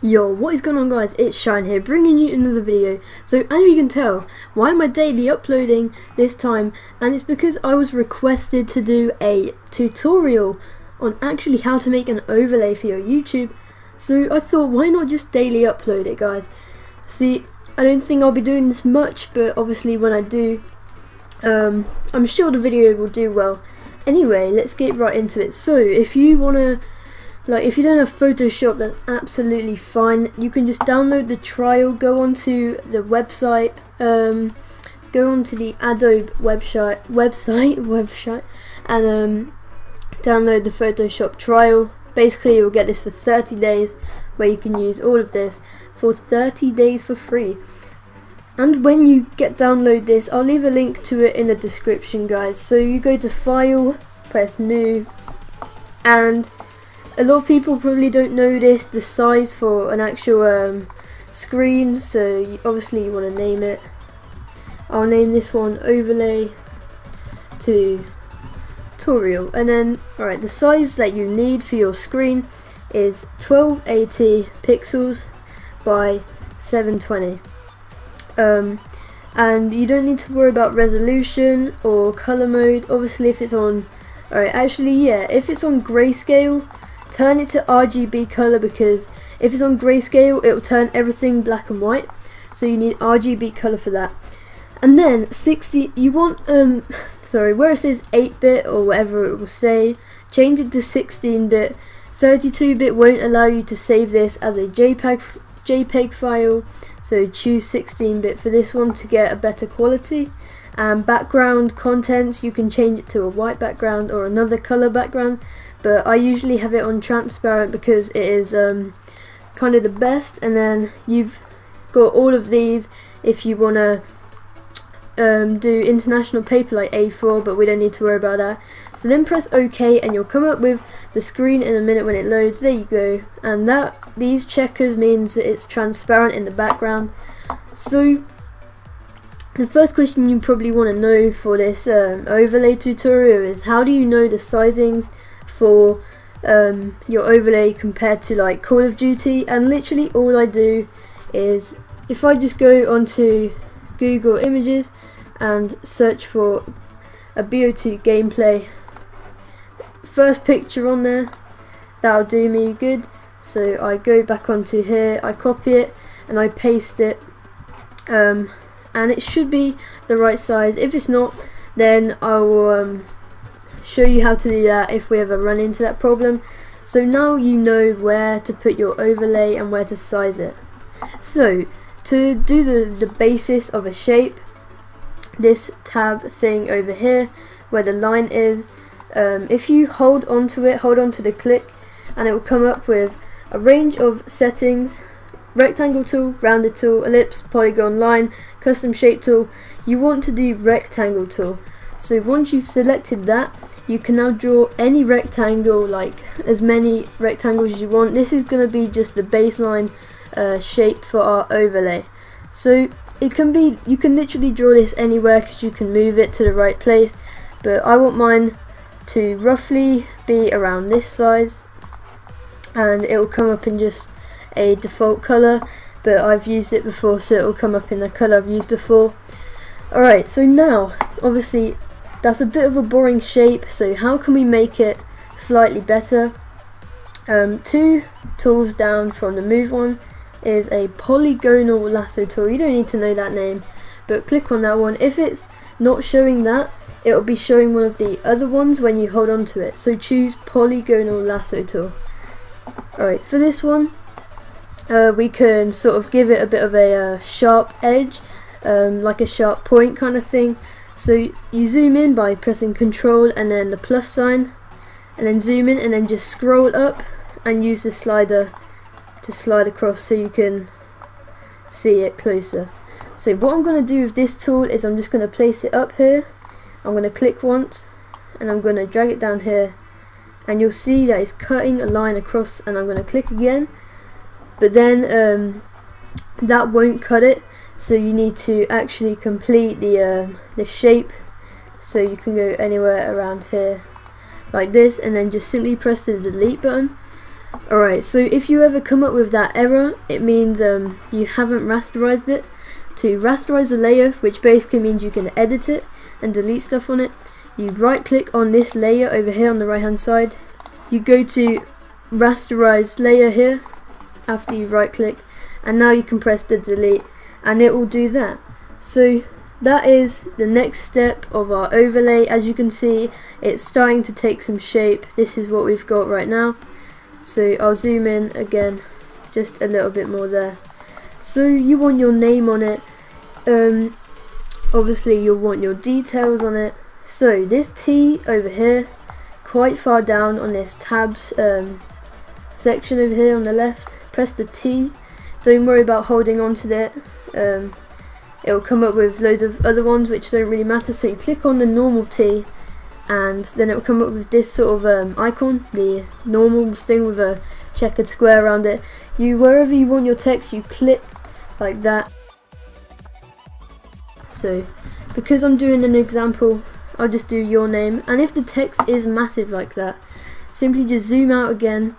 Yo, what is going on guys, it's Shine here, bringing you another video. So as you can tell, why am I daily uploading this time? And it's because I was requested to do a tutorial on actually how to make an overlay for your YouTube. So I thought, why not just daily upload it, guys? See, I don't think I'll be doing this much, but obviously when I do, I'm sure the video will do well. Anyway, let's get right into it. So if you wanna, if you don't have Photoshop, that's absolutely fine. You can just download the trial, go onto the website, go onto the Adobe website, and download the Photoshop trial. Basically, you'll get this for 30 days, where you can use all of this for 30 days for free. And when you download this, I'll leave a link to it in the description, guys. So you go to File, press New, and a lot of people probably don't know the size for an actual screen, so obviously you want to name it. I'll name this one Overlay Tutorial, and then alright, the size that you need for your screen is 1280 pixels by 720. And you don't need to worry about resolution or color mode. Obviously, if it's on, if it's on grayscale, turn it to RGB color, because if it's on grayscale it will turn everything black and white, so you need RGB color for that. And then 60, you want where it says 8-bit or whatever it will say, change it to 16-bit. 32-bit won't allow you to save this as a JPEG file, so choose 16-bit for this one to get a better quality. And background contents, you can change it to a white background or another color background, but I usually have it on transparent because it is kind of the best. And then you've got all of these if you want to do international paper like A4, but we don't need to worry about that. So then press OK and you'll come up with the screen in a minute when it loads. There you go, and these checkers means that it's transparent in the background. So the first question you probably want to know for this overlay tutorial is, how do you know the sizings for your overlay compared to like Call of Duty? And literally all I do is, if I just go onto Google Images and search for a BO2 gameplay, first picture on there, that'll do me good. So I go back onto here, I copy it and I paste it, and it should be the right size. If it's not, then I will show you how to do that if we ever run into that problem. So now you know where to put your overlay and where to size it. So to do the basis of a shape, this tab thing over here where the line is, if you hold onto the click, and it will come up with a range of settings: rectangle tool, rounded tool, ellipse, polygon, line, custom shape tool. You want to do rectangle tool. So once you've selected that, you can now draw any rectangle, like as many rectangles as you want. This is going to be just the baseline shape for our overlay. So it can be, you can literally draw this anywhere because you can move it to the right place, but I want mine to roughly be around this size, and it will come up in just a default color, but I've used it before, so it will come up in the color I've used before. Alright, so now obviously that's a bit of a boring shape, so how can we make it slightly better? Two tools down from the move one is a polygonal lasso tool. You don't need to know that name, but click on that one. If it's not showing that, it will be showing one of the other ones when you hold on to it, so choose polygonal lasso tool. Alright, for this one, we can sort of give it a bit of a sharp edge, like a sharp point kind of thing. So you zoom in by pressing Control and then the plus sign, and then zoom in and then just scroll up and use the slider to slide across so you can see it closer. So what I'm going to do with this tool is, I'm just going to place it up here. I'm going to click once and I'm going to drag it down here, and you'll see that it's cutting a line across, and I'm going to click again, but then that won't cut it, so you need to actually complete the shape. So you can go anywhere around here like this, and then just simply press the delete button, Alright, so if you ever come up with that error, it means you haven't rasterized it. To rasterize a layer, which basically means you can edit it and delete stuff on it, you right click on this layer over here on the right hand side, you go to rasterize layer here after you right click, and now you can press the delete and it will do that. So that is the next step of our overlay. As you can see, it's starting to take some shape. This is what we've got right now. So I'll zoom in again just a little bit more there. So you want your name on it, obviously you'll want your details on it. So this T over here, quite far down on this tabs section over here on the left, press the T. Don't worry about holding on to it, it'll come up with loads of other ones which don't really matter. So you click on the normal T and then it'll come up with this sort of icon, the normal thing with a checkered square around it. Wherever you want your text, you click like that. So because I'm doing an example, I'll just do your name, and if the text is massive like that, simply just zoom out again,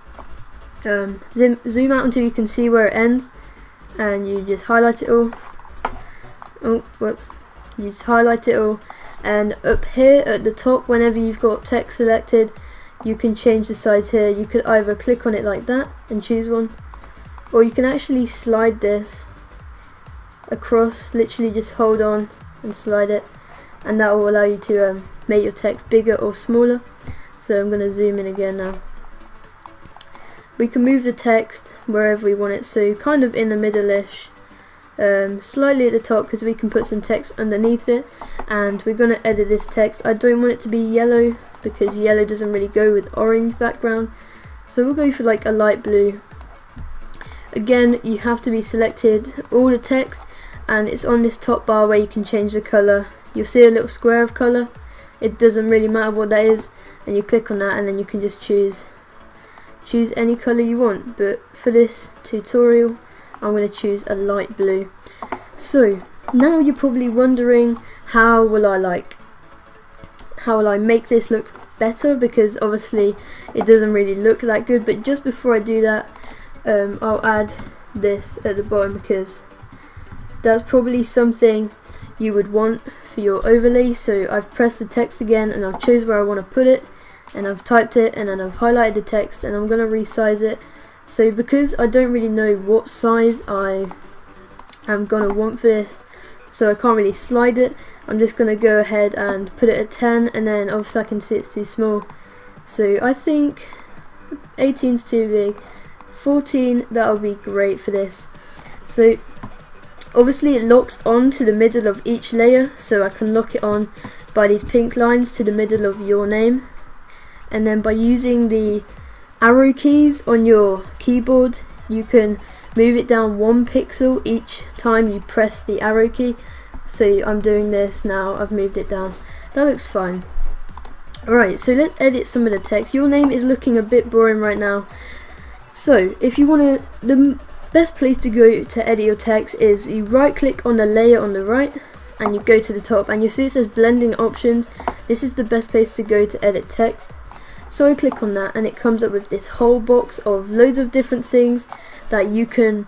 zoom out until you can see where it ends, and you just highlight it all. Oh, whoops. You just highlight it all, and up here at the top, whenever you've got text selected, you can change the size here. You could either click on it like that and choose one, or you can actually slide this across, literally just hold on and slide it, and that will allow you to make your text bigger or smaller. So I'm going to zoom in again now. We can move the text wherever we want it, so kind of in the middle-ish, slightly at the top, because we can put some text underneath it, and we're going to edit this text. I don't want it to be yellow because yellow doesn't really go with orange background, so we'll go for like a light blue. Again, you have to be selected all the text, and it's on this top bar where you can change the colour. You'll see a little square of colour, it doesn't really matter what that is, and you click on that and then you can just choose any colour you want, but for this tutorial I'm going to choose a light blue. So now you're probably wondering, how will I make this look better, because obviously it doesn't really look that good. But just before I do that, I'll add this at the bottom, because that's probably something you would want for your overlay. So I've pressed the text again and I've chosen where I want to put it, and I've typed it, and then I've highlighted the text, and I'm going to resize it. So because I don't really know what size I am going to want for this, so I can't really slide it, I'm just going to go ahead and put it at 10, and then obviously I can see it's too small, so I think 18's too big. 14, that'll be great for this. So obviously it locks on to the middle of each layer, so I can lock it on by these pink lines to the middle of your name, and then by using the arrow keys on your keyboard you can move it down 1 pixel each time you press the arrow key. So I'm doing this now, I've moved it down, that looks fine. Alright, so let's edit some of the text. Your name is looking a bit boring right now, so if you want to, the best place to go to edit your text is you right click on the layer on the right and you go to the top, and you see it says blending options. This is the best place to go to edit text. So I click on that and it comes up with this whole box of loads of different things that you can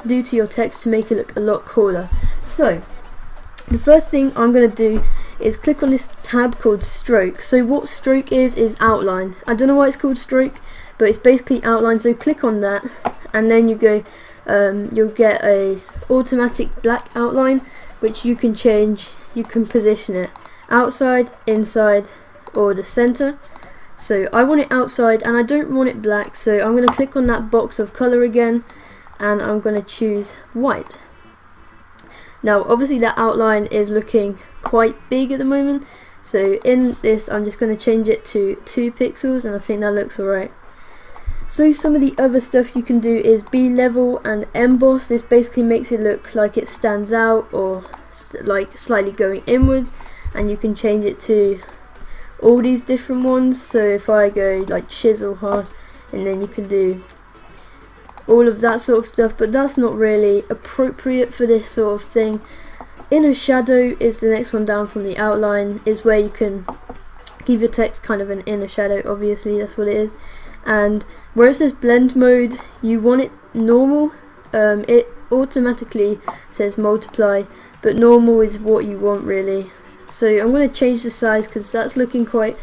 do to your text to make it look a lot cooler. So the first thing I'm going to do is click on this tab called stroke. So what stroke is outline. I don't know why it's called stroke, but it's basically outline. So click on that and then you go, you'll get a automatic black outline which you can change. You can position it outside, inside, or the center. So I want it outside and I don't want it black, so I'm going to click on that box of colour again and I'm going to choose white. Now obviously that outline is looking quite big at the moment, so in this I'm just going to change it to 2 pixels and I think that looks alright. So some of the other stuff you can do is B-level and emboss. This basically makes it look like it stands out or like slightly going inwards, and you can change it to all these different ones. So if I go like chisel hard, and then you can do all of that sort of stuff, but that's not really appropriate for this sort of thing. Inner shadow is the next one down from the outline, is where you can give your text kind of an inner shadow, obviously that's what it is. and where it says blend mode, you want it normal. It automatically says multiply, but normal is what you want really. So I'm going to change the size because that's looking quite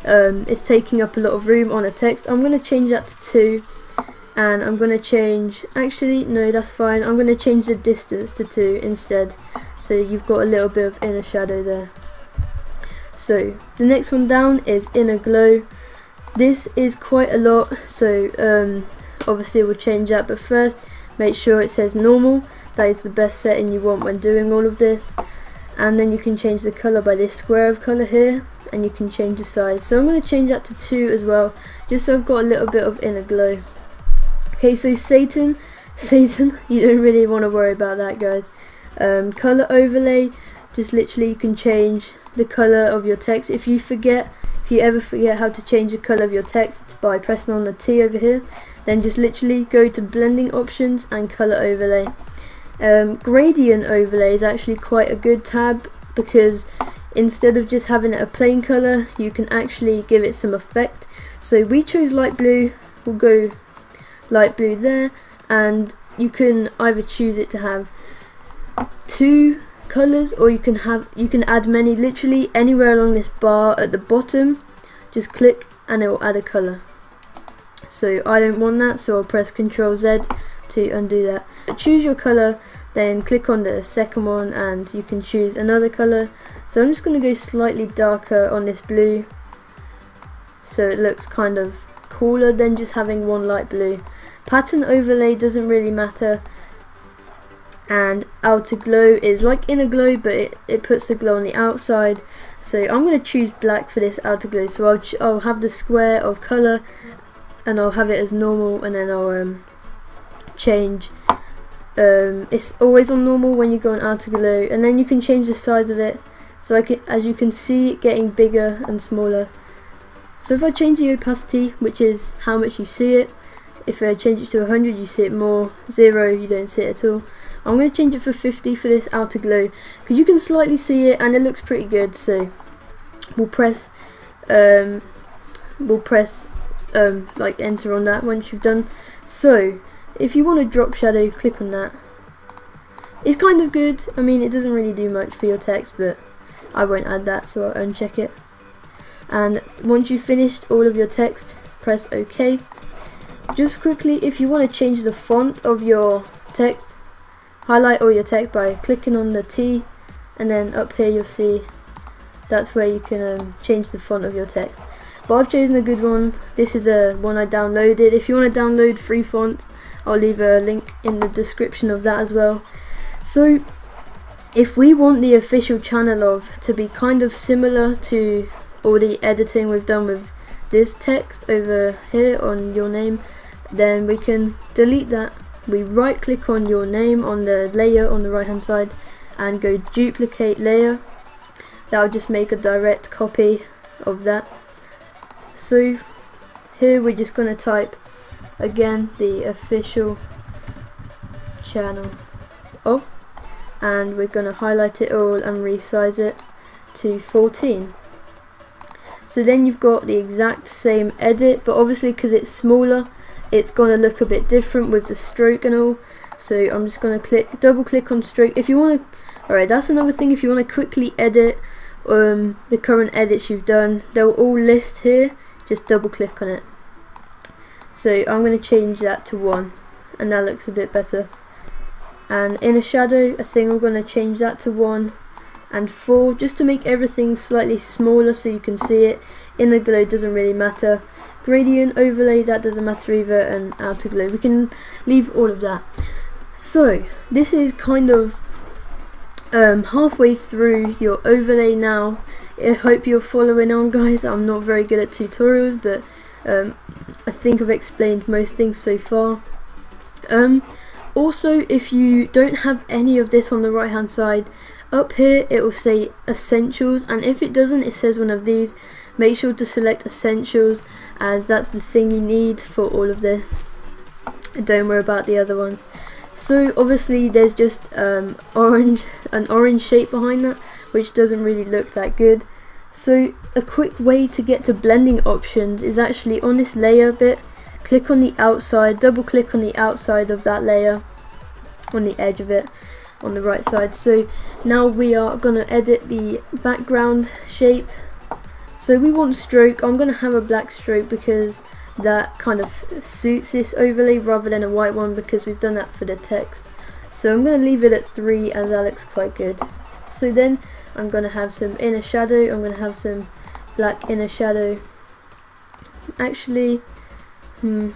it's taking up a lot of room on a text. I'm going to change that to 2, and I'm going to change, actually no, that's fine, I'm going to change the distance to 2 instead, so you've got a little bit of inner shadow there. So the next one down is inner glow. This is quite a lot, so obviously we'll change that, but first make sure it says normal. That is the best setting you want when doing all of this. And then you can change the colour by this square of colour here, and you can change the size. So I'm going to change that to 2 as well, just so I've got a little bit of inner glow. Okay, so Satan, you don't really want to worry about that, guys. Colour overlay, just literally you can change the colour of your text. If you ever forget how to change the colour of your text by pressing on the T over here, then just literally go to blending options and colour overlay. Gradient overlay is actually quite a good tab, because instead of just having a plain colour, you can actually give it some effect. So we chose light blue, we'll go light blue there, and you can either choose it to have 2 colours, or you can add many. Literally anywhere along this bar at the bottom, just click and it will add a colour. So I don't want that, so I'll press Ctrl Z to undo that. But choose your colour, then click on the second one and you can choose another colour. So I'm just going to go slightly darker on this blue, so it looks kind of cooler than just having one light blue. Pattern overlay doesn't really matter, and outer glow is like inner glow, but it puts the glow on the outside. So I'm going to choose black for this outer glow. So I'll have the square of colour, and I'll have it as normal, and then I'll change. It's always on normal when you go on outer glow, and then you can change the size of it. So as you can see, it getting bigger and smaller. So if I change the opacity, which is how much you see it, if I change it to 100, you see it more. 0, you don't see it at all. I'm going to change it for 50 for this outer glow, because you can slightly see it and it looks pretty good. So we'll press like enter on that once you've done. So if you want a drop shadow, click on that. It's kind of good. I mean, it doesn't really do much for your text, but I won't add that, so I'll uncheck it. And once you've finished all of your text, press OK. Just quickly, if you want to change the font of your text, highlight all your text by clicking on the T, and then up here you'll see that's where you can change the font of your text. But I've chosen a good one. This is a one I downloaded. If you want to download free font, I'll leave a link in the description of that as well. So if we want the official channel of to be kind of similar to all the editing we've done with this text over here on your name, then we can delete that. We right click on your name on the layer on the right hand side and go duplicate layer. That'll just make a direct copy of that. So here we're just going to type again the official channel of, and we're going to highlight it all and resize it to 14. So then you've got the exact same edit, but obviously because it's smaller, it's going to look a bit different with the stroke and all. So I'm just going to double click on stroke. If you want to, alright, that's another thing, if you want to quickly edit the current edits you've done, they'll all list here. Just double click on it. So I'm going to change that to 1, and that looks a bit better. And inner shadow, I think I'm going to change that to 1 and 4, just to make everything slightly smaller so you can see it. Inner glow doesn't really matter. Gradient overlay, that doesn't matter either, and outer glow, we can leave all of that. So this is kind of halfway through your overlay now. I hope you're following on, guys. I'm not very good at tutorials, but I think I've explained most things so far. Also, if you don't have any of this on the right hand side, up here it will say essentials, and if it doesn't, it says one of these. Make sure to select essentials, as that's the thing you need for all of this. Don't worry about the other ones. So obviously there's just an orange shape behind that, which doesn't really look that good. So a quick way to get to blending options is actually on this layer bit, click on the outside, double click on the outside of that layer, on the edge of it, on the right side. So now we are going to edit the background shape. So we want stroke. I'm going to have a black stroke because that kind of suits this overlay rather than a white one, because we've done that for the text. So I'm going to leave it at 3 as that looks quite good. So then I'm going to have some inner shadow. I'm going to have some black inner shadow. Actually,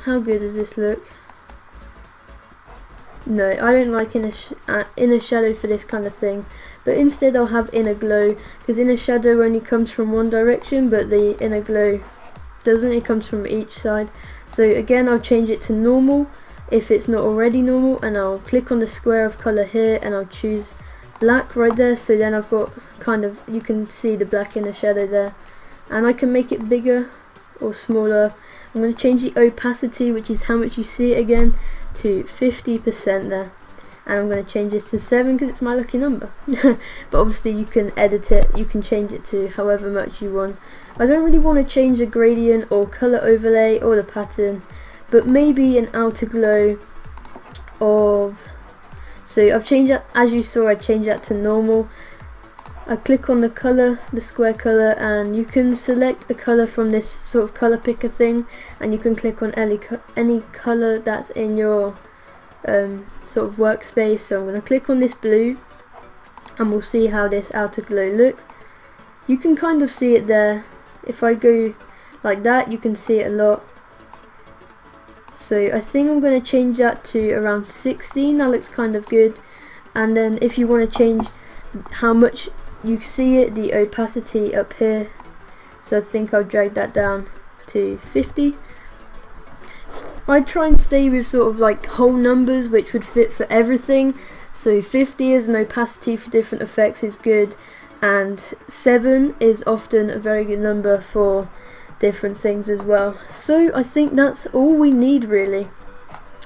how good does this look? No, I don't like inner shadow for this kind of thing, but instead I'll have inner glow, because inner shadow only comes from one direction, but the inner glow doesn't. It comes from each side. So again, I'll change it to normal if it's not already normal, and I'll click on the square of color here and I'll choose black right there. So then I've got kind of, you can see the black inner shadow there, and I can make it bigger or smaller. I'm going to change the opacity, which is how much you see it again, to 50% there, and I'm going to change this to 7 because it's my lucky number. But obviously you can edit it, you can change it to however much you want. I don't really want to change the gradient or color overlay or the pattern, but maybe an outer glow of, so I've changed that, as you saw I changed that to normal. I click on the color, the square color, and you can select a color from this sort of color picker thing, and you can click on any color that's in your sort of workspace. So I'm going to click on this blue, and we'll see how this outer glow looks. You can kind of see it there. If I go like that, you can see it a lot. So I think I'm going to change that to around 16. That looks kind of good. And then if you want to change how much you see it, the opacity up here, so I think I'll drag that down to 50. I try and stay with sort of like whole numbers which would fit for everything. So 50 as an opacity for different effects is good, and 7 is often a very good number for different things as well. So I think that's all we need really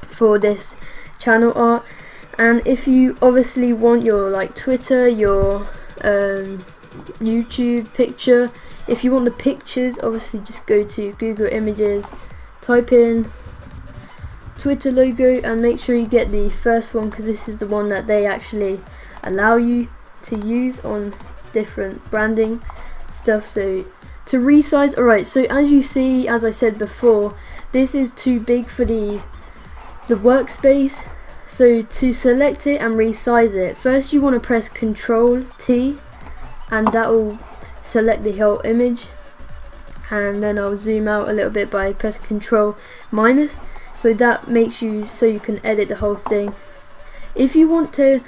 for this channel art. And if you obviously want your like Twitter, your YouTube picture, if you want the pictures, obviously just go to Google Images, type in Twitter logo, and make sure you get the first one, because this is the one that they actually allow you to use on different branding stuff. So to resize, alright, so as you see, as I said before, this is too big for the workspace. So to select it and resize it, first you want to press Ctrl T, and that will select the whole image, and then I'll zoom out a little bit by pressing Ctrl minus, so that makes you so you can edit the whole thing. If you want to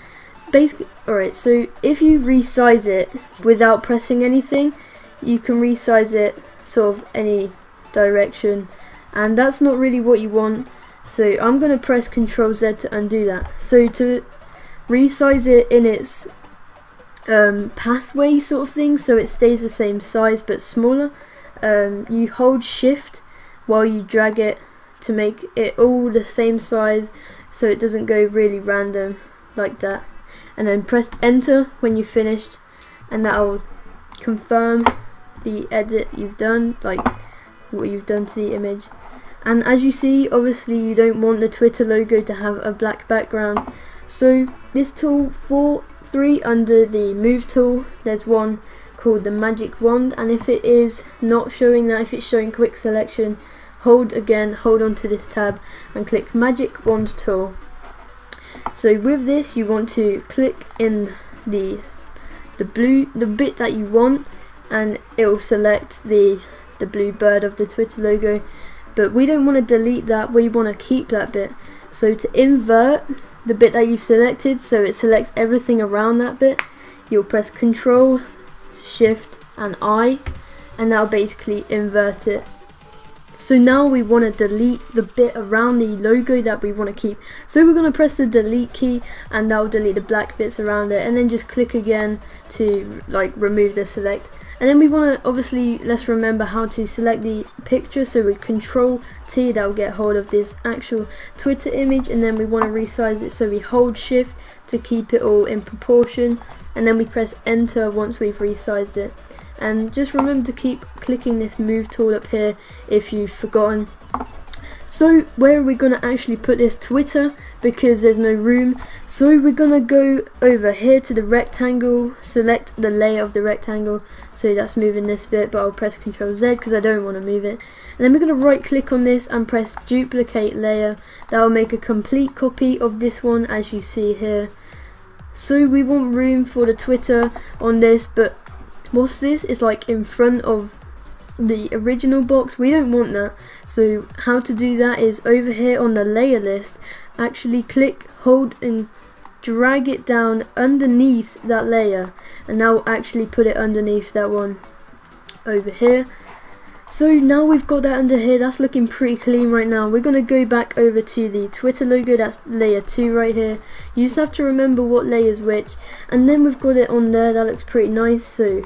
basically, alright, so if you resize it without pressing anything, you can resize it sort of any direction, and that's not really what you want. So I'm going to press Ctrl Z to undo that. So to resize it in its pathway sort of thing, so it stays the same size but smaller, you hold Shift while you drag it to make it all the same size, so it doesn't go really random like that, and then press Enter when you've finished, and that will confirm the edit you've done, like what you've done to the image. And as you see, obviously you don't want the Twitter logo to have a black background, so this tool, for 3 under the move tool, there's one called the magic wand, and if it is not showing that, if it's showing quick selection, hold on to this tab and click magic wand tool. So with this you want to click in the bit that you want, and it will select the blue bird of the Twitter logo. But we don't want to delete that, we want to keep that bit. So to invert the bit that you've selected, so it selects everything around that bit, you'll press Control, Shift and I, and that'll basically invert it. So now we want to delete the bit around the logo that we want to keep. So we're going to press the delete key, and that'll delete the black bits around it, and then just click again to like remove the select. And then we want to, obviously, let's remember how to select the picture. So with Control T, that will get hold of this actual Twitter image, and then we want to resize it, so we hold Shift to keep it all in proportion, and then we press Enter once we've resized it. and just remember to keep clicking this move tool up here if you've forgotten. So where are we going to actually put this Twitter, because there's no room? So we're going to go over here to the rectangle, select the layer of the rectangle, so that's moving this bit, but I'll press Ctrl Z because I don't want to move it. And then we're going to right click on this and press duplicate layer. That will make a complete copy of this one, as you see here. So we want room for the Twitter on this, but what's this? It's like in front of the original box. We don't want that. So how to do that is over here on the layer list, actually click, hold and drag it down underneath that layer, and that will actually put it underneath that one over here. So now we've got that under here. That's looking pretty clean right now. We're going to go back over to the Twitter logo. That's layer 2 right here. You just have to remember what layer is which, and then we've got it on there. That looks pretty nice. So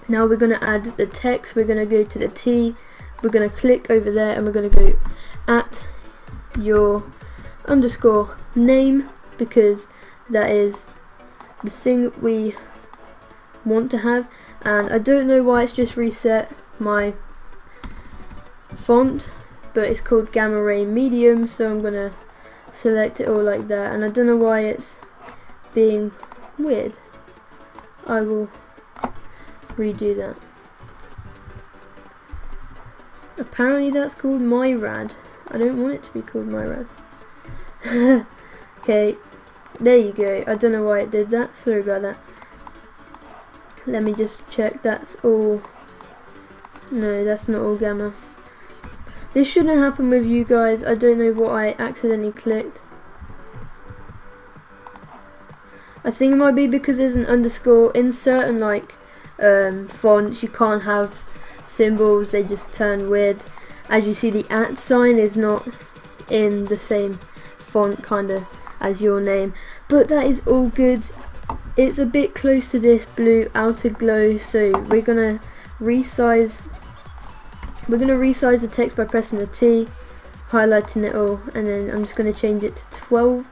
now we're going to add the text. We're going to go to the T, we're going to click over there, and we're going to go at your underscore name, because that is the thing we want to have. And I don't know why it's just reset my font, but it's called Gamma Ray Medium, so I'm going to select it all like that, and I don't know why it's being weird. I will redo that. Apparently that's called MyRad. I don't want it to be called MyRad. Okay, there you go. I don't know why it did that, sorry about that. Let me just check that's all. No, that's not all gamma. This shouldn't happen with you guys. I don't know what I accidentally clicked. I think it might be because there's an underscore. In certain like fonts you can't have symbols, they just turn weird. As you see, the @ sign is not in the same font kinda as your name, but that is all good. It's a bit close to this blue outer glow, so we're gonna resize the text by pressing the T, highlighting it all, and then I'm just going to change it to 12.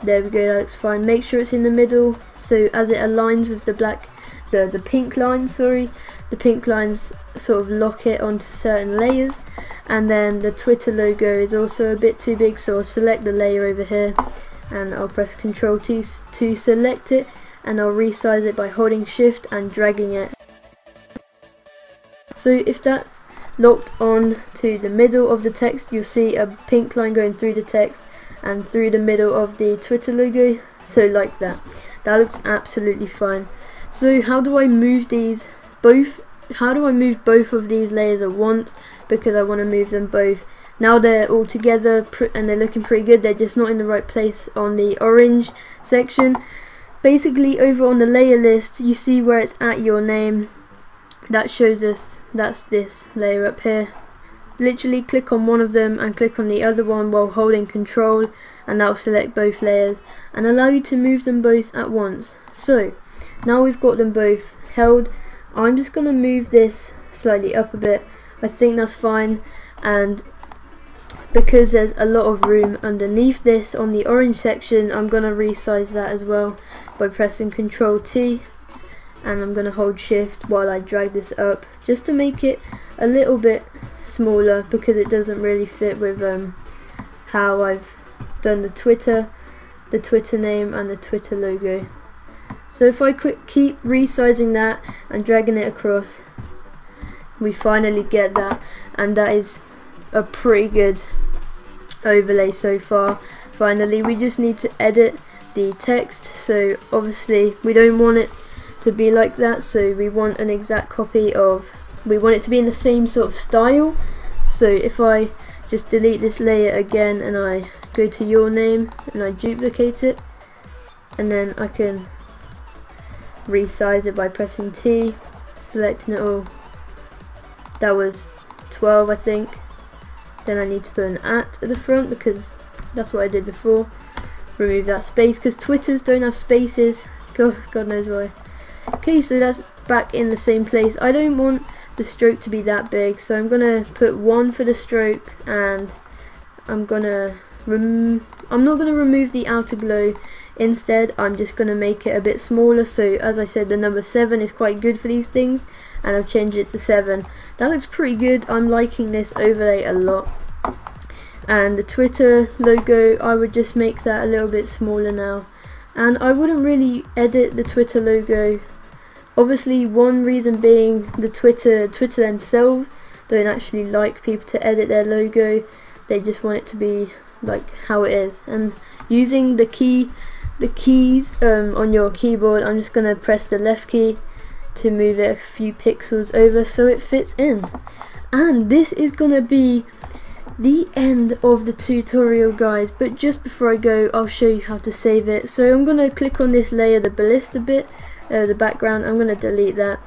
There we go, that looks fine. Make sure it's in the middle, so as it aligns with the black, the pink lines, sorry, the pink lines sort of lock it onto certain layers. And then the Twitter logo is also a bit too big, so I'll select the layer over here, and I'll press Ctrl T to select it, and I'll resize it by holding Shift and dragging it. So if that's locked on to the middle of the text, you'll see a pink line going through the text and through the middle of the Twitter logo, so like that. That looks absolutely fine. So how do I move these both? How do I move both of these layers at once? Because I want to move them both. Now they're all together and they're looking pretty good. They're just not in the right place on the orange section. Basically, over on the layer list, you see where it's at your name. That shows us that's this layer up here. Literally click on one of them and click on the other one while holding Control, and that will select both layers and allow you to move them both at once. So now we've got them both held. I'm just going to move this slightly up a bit. I think that's fine, and because there's a lot of room underneath this on the orange section, I'm going to resize that as well by pressing Control T, and I'm going to hold Shift while I drag this up just to make it a little bit smaller, because it doesn't really fit with how I've done the Twitter name and the Twitter logo. So if I keep resizing that and dragging it across, we finally get that, and that is a pretty good overlay so far. Finally, we just need to edit the text, so obviously we don't want it to be like that, so we want an exact copy of, we want it to be in the same sort of style. So if I just delete this layer again and I go to your name and I duplicate it, and then I can resize it by pressing T, selecting it all. That was 12, I think. Then I need to put an @ at the front because that's what I did before. Remove that space because Twitters don't have spaces. God knows why. Okay, so that's back in the same place. I don't want the stroke to be that big, so I'm gonna put 1 for the stroke, and I'm not gonna remove the outer glow Instead, I'm just going to make it a bit smaller. So as I said, the number 7 is quite good for these things, and I've changed it to 7. That looks pretty good. I'm liking this overlay a lot. And the Twitter logo, I would just make that a little bit smaller now. And I wouldn't really edit the Twitter logo. Obviously, one reason being the Twitter themselves don't actually like people to edit their logo. They just want it to be like how it is. And using the keys on your keyboard, I'm just gonna press the left key to move it a few pixels over so it fits in. And this is gonna be the end of the tutorial, guys, but just before I go, I'll show you how to save it. So I'm gonna click on this layer, the ballista bit, the background. I'm gonna delete that.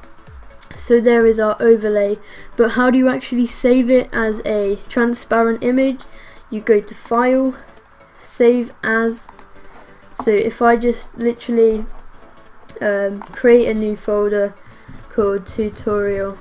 So there is our overlay, but how do you actually save it as a transparent image? You go to File, Save As. So if I just literally create a new folder called tutorial,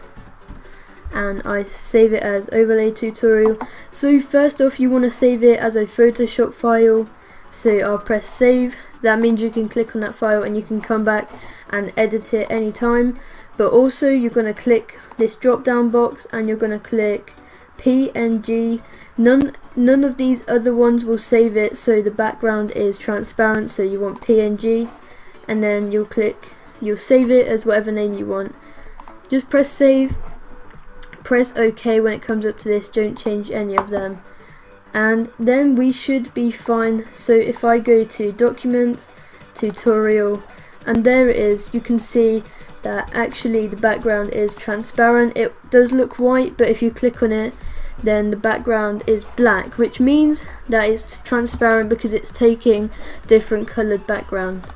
and I save it as overlay tutorial. So first off, you want to save it as a Photoshop file. So I'll press save. That means you can click on that file and you can come back and edit it anytime. But also you're going to click this drop down box and you're going to click PNG. None of these other ones will save it, so the background is transparent, so you want PNG, and then you'll save it as whatever name you want. Just press save, press OK when it comes up to this, don't change any of them, and then we should be fine. So if I go to Documents, Tutorial, and there it is, you can see that actually the background is transparent. It does look white, but if you click on it, then the background is black, which means that it's transparent because it's taking different colored backgrounds.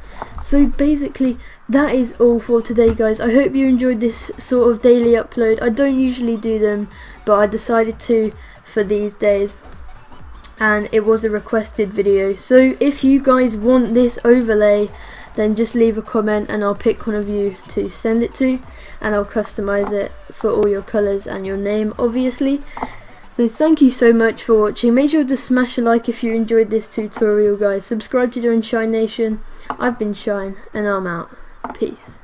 So basically that is all for today, guys. I hope you enjoyed this sort of daily upload. I don't usually do them, but I decided to for these days, and it was a requested video. So if you guys want this overlay, then just leave a comment and I'll pick one of you to send it to, and I'll customize it for all your colors and your name, obviously. So thank you so much for watching. Make sure to smash a like if you enjoyed this tutorial, guys. Subscribe to join Shine Nation. I've been Shine, and I'm out. Peace.